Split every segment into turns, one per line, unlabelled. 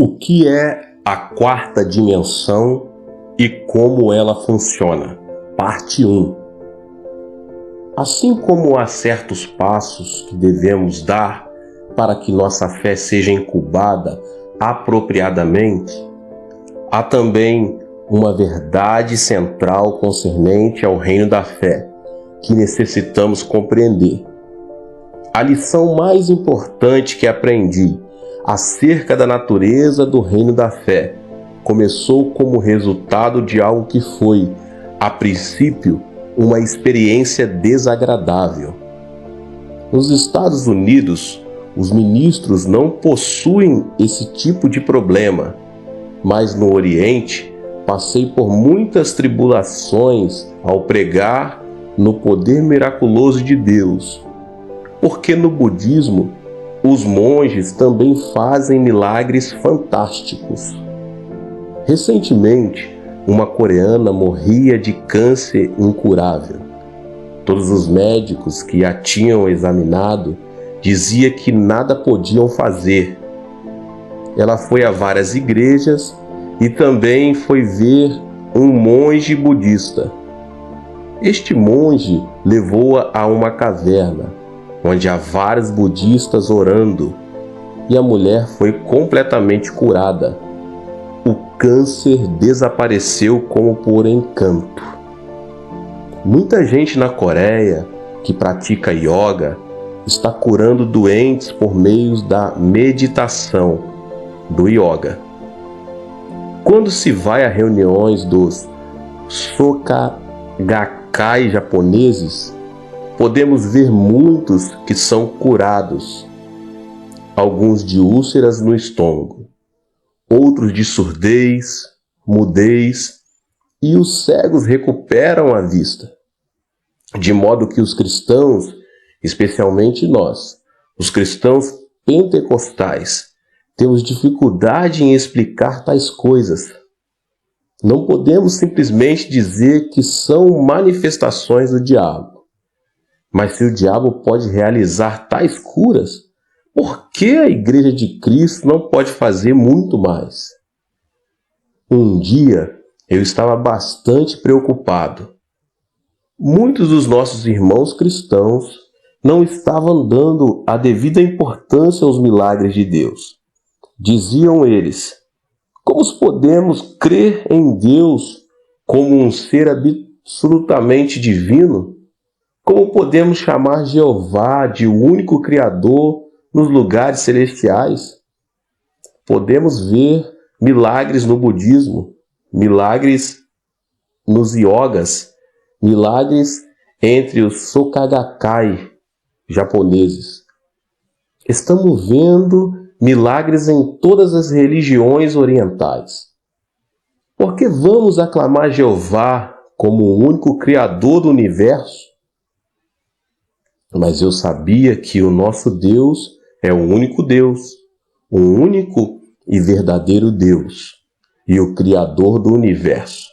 O que é a quarta dimensão e como ela funciona? Parte 1. Assim como há certos passos que devemos dar para que nossa fé seja incubada apropriadamente, há também uma verdade central concernente ao reino da fé que necessitamos compreender. A lição mais importante que aprendi acerca da natureza do reino da fé começou como resultado de algo que foi, a princípio, uma experiência desagradável. Nos Estados Unidos, os ministros não possuem esse tipo de problema, mas no Oriente passei por muitas tribulações ao pregar no poder miraculoso de Deus, porque no budismo os monges também fazem milagres fantásticos. Recentemente, uma coreana morria de câncer incurável. Todos os médicos que a tinham examinado diziam que nada podiam fazer. Ela foi a várias igrejas e também foi ver um monge budista. Este monge levou-a a uma caverna, onde há vários budistas orando, e a mulher foi completamente curada. O câncer desapareceu como por encanto. Muita gente na Coreia que pratica yoga está curando doentes por meio da meditação, do yoga. Quando se vai a reuniões dos Soka Gakkai japoneses, podemos ver muitos que são curados, alguns de úlceras no estômago, outros de surdez, mudez, e os cegos recuperam a vista. De modo que os cristãos, especialmente nós, os cristãos pentecostais, temos dificuldade em explicar tais coisas. Não podemos simplesmente dizer que são manifestações do diabo. Mas se o diabo pode realizar tais curas, por que a Igreja de Cristo não pode fazer muito mais? Um dia eu estava bastante preocupado. Muitos dos nossos irmãos cristãos não estavam dando a devida importância aos milagres de Deus. Diziam eles: como podemos crer em Deus como um ser absolutamente divino? Como podemos chamar Jeová de o único Criador nos lugares celestiais? Podemos ver milagres no budismo, milagres nos yogas, milagres entre os Soka Gakkai japoneses. Estamos vendo milagres em todas as religiões orientais. Por que vamos aclamar Jeová como o único Criador do universo? Mas eu sabia que o nosso Deus é o único Deus, o único e verdadeiro Deus e o Criador do universo.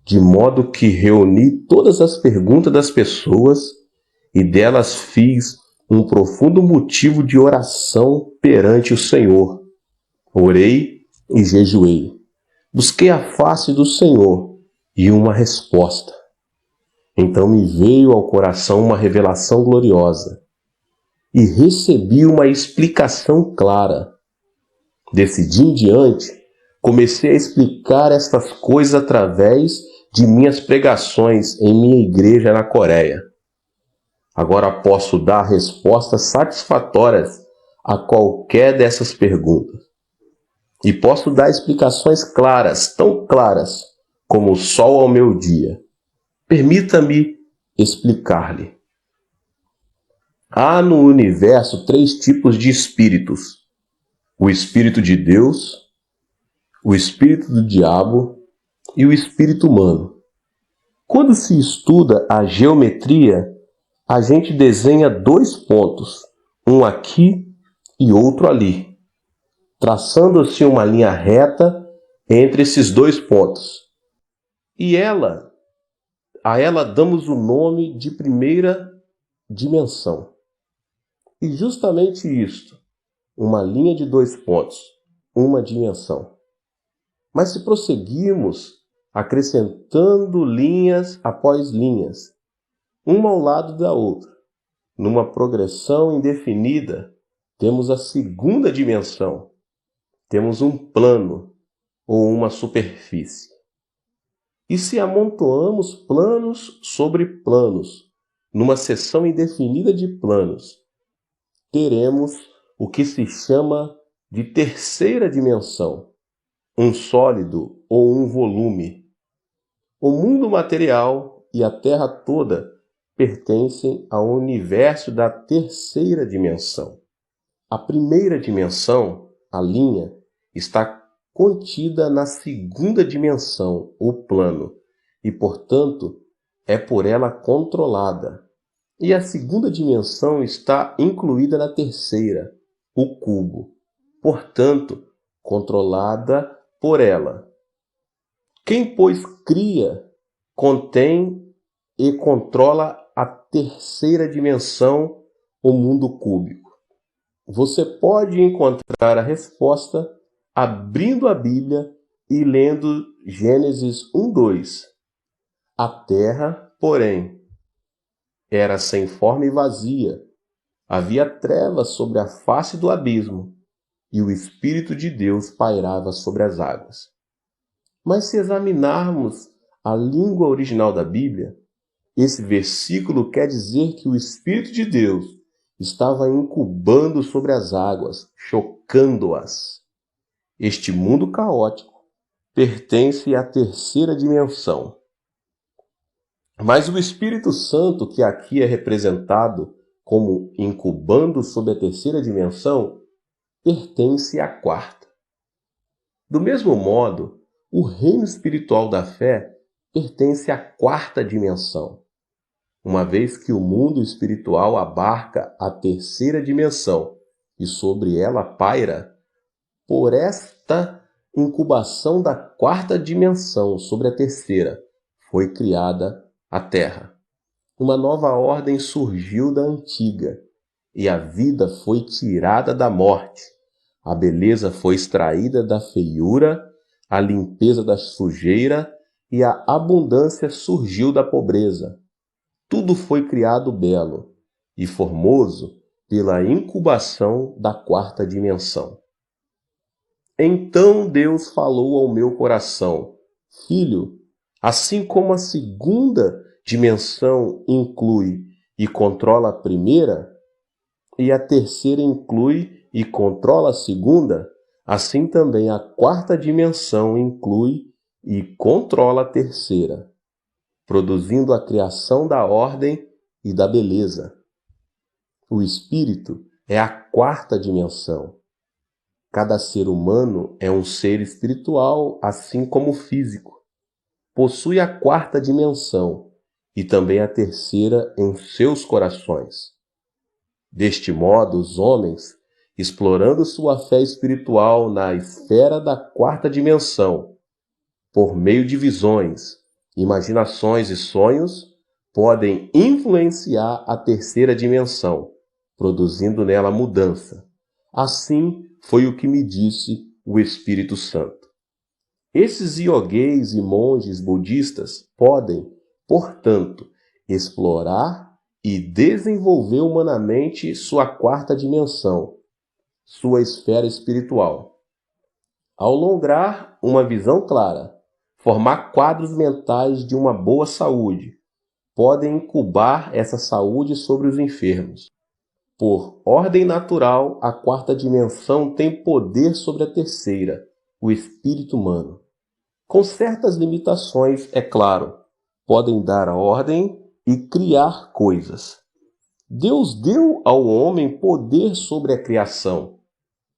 De modo que reuni todas as perguntas das pessoas e delas fiz um profundo motivo de oração perante o Senhor. Orei e jejuei. Busquei a face do Senhor e uma resposta. Então me veio ao coração uma revelação gloriosa e recebi uma explicação clara. Desse dia em diante, comecei a explicar estas coisas através de minhas pregações em minha igreja na Coreia. Agora posso dar respostas satisfatórias a qualquer dessas perguntas. E posso dar explicações claras, tão claras como o sol ao meu dia. Permita-me explicar-lhe. Há no universo 3 tipos de espíritos: o espírito de Deus, o espírito do diabo e o espírito humano. Quando se estuda a geometria, a gente desenha 2 pontos, um aqui e outro ali, traçando-se uma linha reta entre esses 2 pontos. E a ela damos o nome de primeira dimensão. E justamente isto, uma linha de 2 pontos, uma dimensão. Mas se prosseguirmos acrescentando linhas após linhas, uma ao lado da outra, numa progressão indefinida, temos a segunda dimensão. Temos um plano ou uma superfície. E se amontoamos planos sobre planos, numa seção indefinida de planos, teremos o que se chama de terceira dimensão, um sólido ou um volume. O mundo material e a Terra toda pertencem ao universo da terceira dimensão. A primeira dimensão, a linha, está contida na segunda dimensão, o plano, e, portanto, é por ela controlada. E a segunda dimensão está incluída na terceira, o cubo, portanto, controlada por ela. Quem, pois, cria, contém e controla a terceira dimensão, o mundo cúbico. Você pode encontrar a resposta abrindo a Bíblia e lendo Gênesis 1:2. A terra, porém, era sem forma e vazia. Havia trevas sobre a face do abismo, e o Espírito de Deus pairava sobre as águas. Mas se examinarmos a língua original da Bíblia, esse versículo quer dizer que o Espírito de Deus estava incubando sobre as águas, chocando-as. Este mundo caótico pertence à terceira dimensão. Mas o Espírito Santo, que aqui é representado como incubando sobre a terceira dimensão, pertence à quarta. Do mesmo modo, o reino espiritual da fé pertence à quarta dimensão, uma vez que o mundo espiritual abarca a terceira dimensão e sobre ela paira. Por esta incubação da quarta dimensão sobre a terceira, foi criada a Terra. Uma nova ordem surgiu da antiga, e a vida foi tirada da morte. A beleza foi extraída da feiura, a limpeza da sujeira e a abundância surgiu da pobreza. Tudo foi criado belo e formoso pela incubação da quarta dimensão. Então Deus falou ao meu coração: Filho, assim como a segunda dimensão inclui e controla a primeira, e a terceira inclui e controla a segunda, assim também a quarta dimensão inclui e controla a terceira, produzindo a criação da ordem e da beleza. O espírito é a quarta dimensão. Cada ser humano é um ser espiritual, assim como físico. Possui a quarta dimensão e também a terceira em seus corações. Deste modo, os homens, explorando sua fé espiritual na esfera da quarta dimensão, por meio de visões, imaginações e sonhos, podem influenciar a terceira dimensão, produzindo nela mudança. Assim foi o que me disse o Espírito Santo. Esses ioguês e monges budistas podem, portanto, explorar e desenvolver humanamente sua quarta dimensão, sua esfera espiritual. Ao lograr uma visão clara, formar quadros mentais de uma boa saúde, podem incubar essa saúde sobre os enfermos. Por ordem natural, a quarta dimensão tem poder sobre a terceira, o espírito humano. Com certas limitações, é claro, podem dar ordem e criar coisas. Deus deu ao homem poder sobre a criação.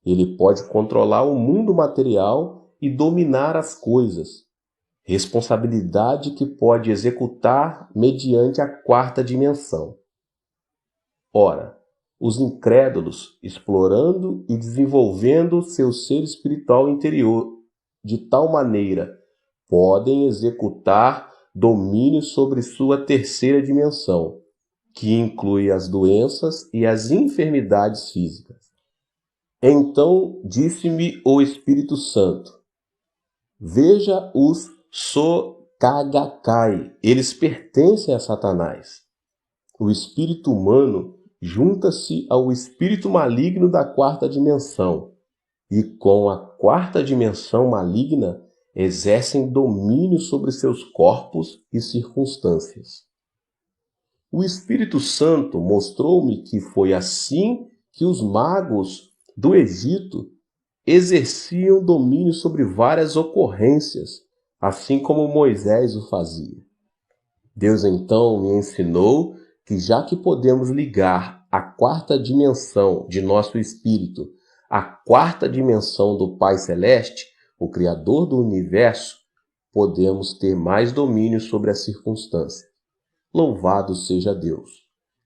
Ele pode controlar o mundo material e dominar as coisas. Responsabilidade que pode executar mediante a quarta dimensão. Ora, os incrédulos, explorando e desenvolvendo seu ser espiritual interior de tal maneira, podem executar domínio sobre sua terceira dimensão, que inclui as doenças e as enfermidades físicas. Então disse-me o Espírito Santo: veja os Sokagakai, eles pertencem a Satanás. O espírito humano junta-se ao espírito maligno da quarta dimensão, e com a quarta dimensão maligna exercem domínio sobre seus corpos e circunstâncias. O Espírito Santo mostrou-me que foi assim que os magos do Egito exerciam domínio sobre várias ocorrências, assim como Moisés o fazia. Deus então me ensinou que já que podemos ligar a quarta dimensão de nosso espírito à quarta dimensão do Pai Celeste, o Criador do Universo, podemos ter mais domínio sobre as circunstâncias. Louvado seja Deus!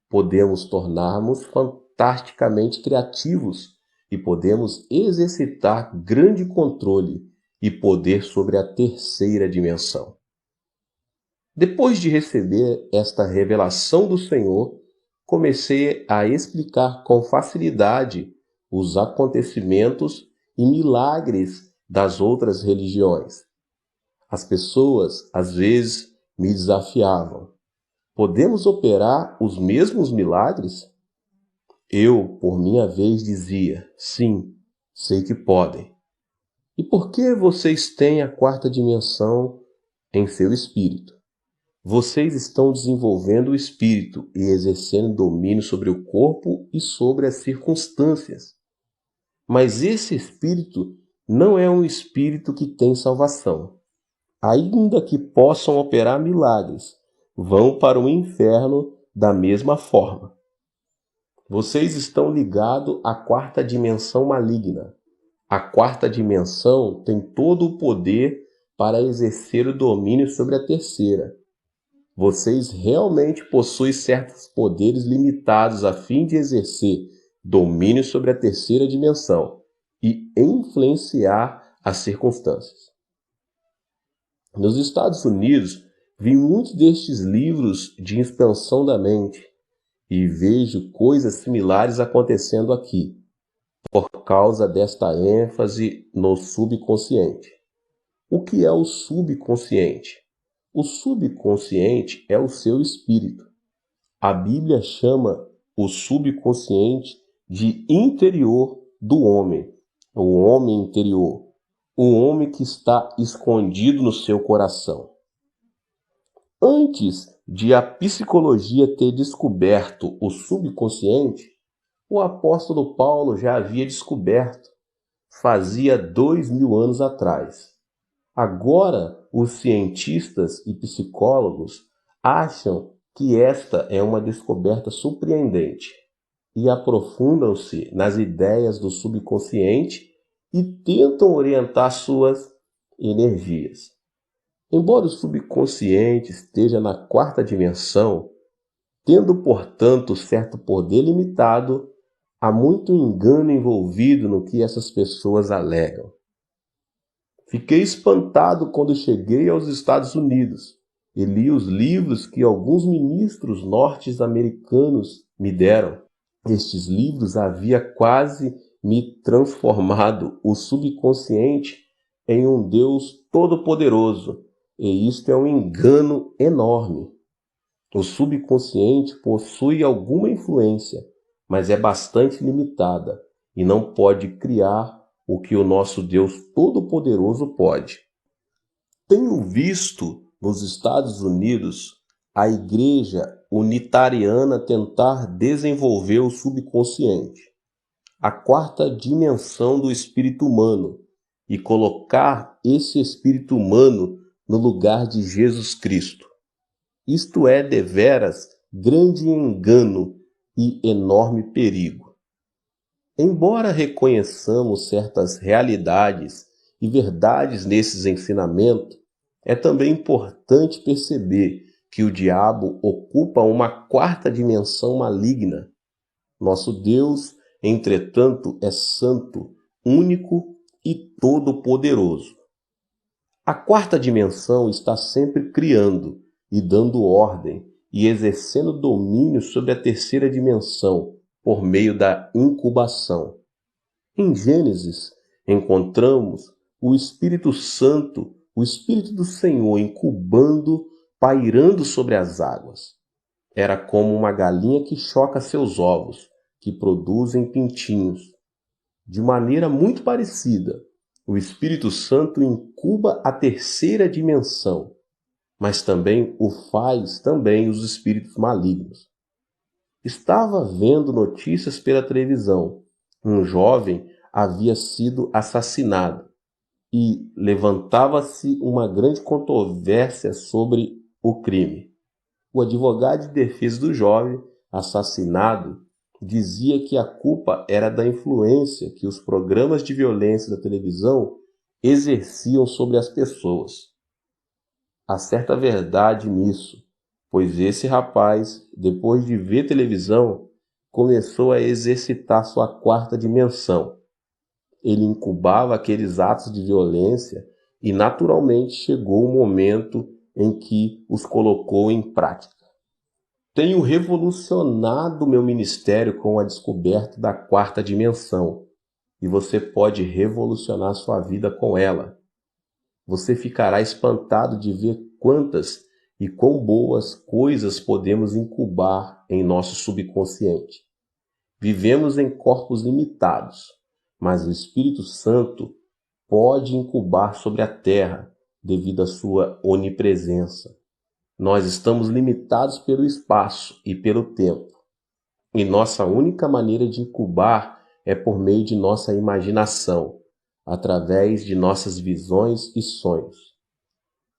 Podemos tornar-nos fantasticamente criativos e podemos exercitar grande controle e poder sobre a terceira dimensão. Depois de receber esta revelação do Senhor, comecei a explicar com facilidade os acontecimentos e milagres das outras religiões. As pessoas, às vezes, me desafiavam: podemos operar os mesmos milagres? Eu, por minha vez, dizia: sim, sei que podem. E por que vocês têm a quarta dimensão em seu espírito? Vocês estão desenvolvendo o espírito e exercendo domínio sobre o corpo e sobre as circunstâncias. Mas esse espírito não é um espírito que tem salvação. Ainda que possam operar milagres, vão para o inferno da mesma forma. Vocês estão ligados à quarta dimensão maligna. A quarta dimensão tem todo o poder para exercer o domínio sobre a terceira. Vocês realmente possuem certos poderes limitados a fim de exercer domínio sobre a terceira dimensão e influenciar as circunstâncias. Nos Estados Unidos, vi muitos destes livros de expansão da mente e vejo coisas similares acontecendo aqui, por causa desta ênfase no subconsciente. O que é o subconsciente? O subconsciente é o seu espírito. A Bíblia chama o subconsciente de interior do homem, o homem interior, o homem que está escondido no seu coração. Antes de a psicologia ter descoberto o subconsciente, o apóstolo Paulo já havia descoberto, fazia 2000 anos atrás. Agora, os cientistas e psicólogos acham que esta é uma descoberta surpreendente e aprofundam-se nas ideias do subconsciente e tentam orientar suas energias. Embora o subconsciente esteja na quarta dimensão, tendo, portanto, certo poder limitado, há muito engano envolvido no que essas pessoas alegam. Fiquei espantado quando cheguei aos Estados Unidos e li os livros que alguns ministros norte-americanos me deram. Estes livros havia quase me transformado o subconsciente em um Deus todo-poderoso, e isto é um engano enorme. O subconsciente possui alguma influência, mas é bastante limitada e não pode criar o que o nosso Deus Todo-Poderoso pode. Tenho visto nos Estados Unidos a Igreja Unitariana tentar desenvolver o subconsciente, a quarta dimensão do espírito humano, e colocar esse espírito humano no lugar de Jesus Cristo. Isto é deveras grande engano e enorme perigo. Embora reconheçamos certas realidades e verdades nesses ensinamentos, é também importante perceber que o diabo ocupa uma quarta dimensão maligna. Nosso Deus, entretanto, é santo, único e todo-poderoso. A quarta dimensão está sempre criando e dando ordem e exercendo domínio sobre a terceira dimensão por meio da incubação. Em Gênesis, encontramos o Espírito Santo, o Espírito do Senhor incubando, pairando sobre as águas. Era como uma galinha que choca seus ovos, que produzem pintinhos. De maneira muito parecida, o Espírito Santo incuba a terceira dimensão, mas também o faz também os espíritos malignos. Estava vendo notícias pela televisão. Um jovem havia sido assassinado e levantava-se uma grande controvérsia sobre o crime. O advogado de defesa do jovem assassinado dizia que a culpa era da influência que os programas de violência da televisão exerciam sobre as pessoas. Há certa verdade nisso, pois esse rapaz, depois de ver televisão, começou a exercitar sua quarta dimensão. Ele incubava aqueles atos de violência e naturalmente chegou o momento em que os colocou em prática. Tenho revolucionado meu ministério com a descoberta da quarta dimensão, e você pode revolucionar sua vida com ela. Você ficará espantado de ver quantas e quão boas coisas podemos incubar em nosso subconsciente. Vivemos em corpos limitados, mas o Espírito Santo pode incubar sobre a terra devido à sua onipresença. Nós estamos limitados pelo espaço e pelo tempo, e nossa única maneira de incubar é por meio de nossa imaginação, através de nossas visões e sonhos.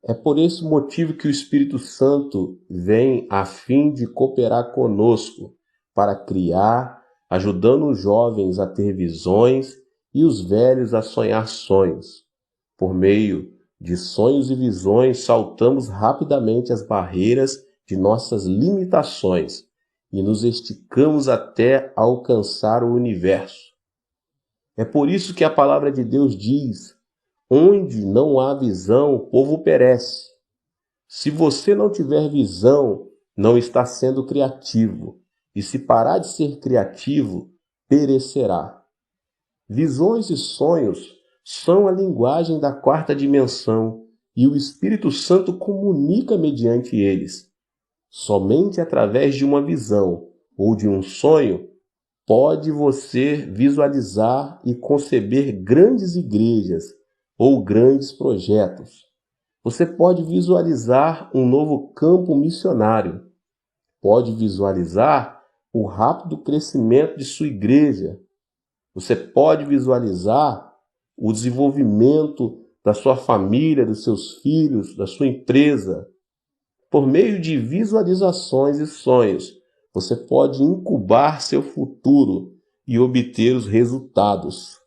É por esse motivo que o Espírito Santo vem a fim de cooperar conosco para criar, ajudando os jovens a ter visões e os velhos a sonhar sonhos. Por meio de sonhos e visões, saltamos rapidamente as barreiras de nossas limitações e nos esticamos até alcançar o universo. É por isso que a palavra de Deus diz: onde não há visão, o povo perece. Se você não tiver visão, não está sendo criativo, e se parar de ser criativo, perecerá. Visões e sonhos são a linguagem da quarta dimensão e o Espírito Santo comunica mediante eles. Somente através de uma visão ou de um sonho pode você visualizar e conceber grandes igrejas ou grandes projetos. Você pode visualizar um novo campo missionário. Pode visualizar o rápido crescimento de sua igreja. Você pode visualizar o desenvolvimento da sua família, dos seus filhos, da sua empresa. Por meio de visualizações e sonhos, você pode incubar seu futuro e obter os resultados.